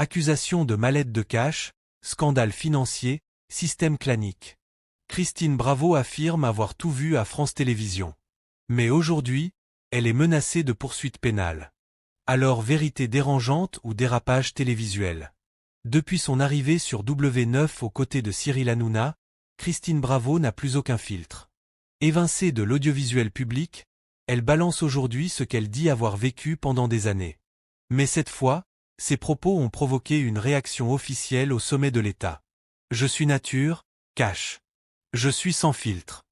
Accusation de mallette de cash, scandale financier, système clanique. Christine Bravo affirme avoir tout vu à France Télévisions. Mais aujourd'hui, elle est menacée de poursuites pénales. Alors vérité dérangeante ou dérapage télévisuel? Depuis son arrivée sur W9 aux côtés de Cyril Hanouna, Christine Bravo n'a plus aucun filtre. Évincée de l'audiovisuel public, elle balance aujourd'hui ce qu'elle dit avoir vécu pendant des années. Mais cette fois, ses propos ont provoqué une réaction officielle au sommet de l'État. Je suis nature, cash. Je suis sans filtre.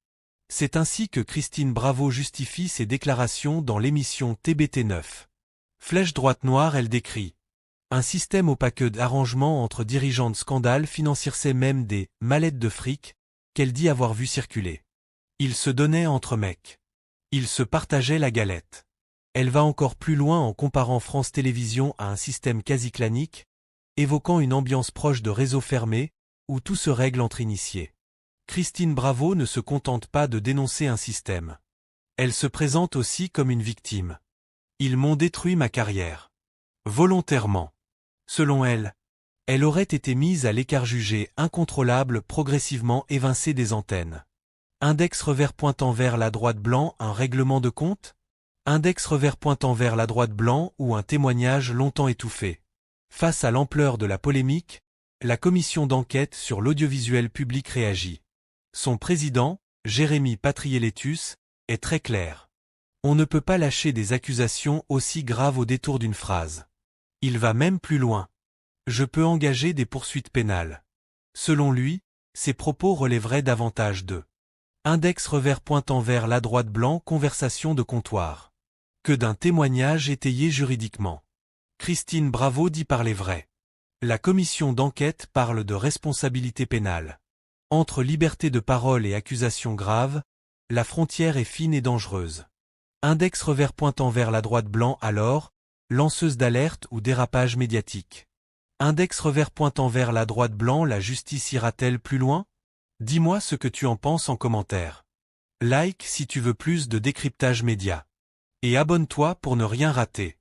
C'est ainsi que Christine Bravo justifie ses déclarations dans l'émission TBT9. Flèche droite noire, elle décrit un système opaque d'arrangement entre dirigeants de scandale financier, même des mallettes de fric qu'elle dit avoir vu circuler. Ils se donnaient entre mecs. Ils se partageaient la galette. Elle va encore plus loin en comparant France Télévisions à un système quasi clanique, évoquant une ambiance proche de réseaux fermés, où tout se règle entre initiés. Christine Bravo ne se contente pas de dénoncer un système. Elle se présente aussi comme une victime. Ils m'ont détruit ma carrière. Volontairement. Selon elle, elle aurait été mise à l'écart, jugée incontrôlable, progressivement évincée des antennes. Index revers pointant vers la droite blanc, un règlement de compte? Index revers pointant vers la droite blanc ou un témoignage longtemps étouffé. Face à l'ampleur de la polémique, la commission d'enquête sur l'audiovisuel public réagit. Son président, Jérémy Patriélétus, est très clair. On ne peut pas lâcher des accusations aussi graves au détour d'une phrase. Il va même plus loin. Je peux engager des poursuites pénales. Selon lui, ces propos relèveraient davantage de index revers pointant vers la droite blanc, conversation de comptoir, que d'un témoignage étayé juridiquement. Christine Bravo dit parler vrai. La commission d'enquête parle de responsabilité pénale. Entre liberté de parole et accusation grave, la frontière est fine et dangereuse. Index revers pointant vers la droite blanc alors, lanceuse d'alerte ou dérapage médiatique. Index revers pointant vers la droite blanc, la justice ira-t-elle plus loin? Dis-moi ce que tu en penses en commentaire. Like si tu veux plus de décryptage média. Et abonne-toi pour ne rien rater.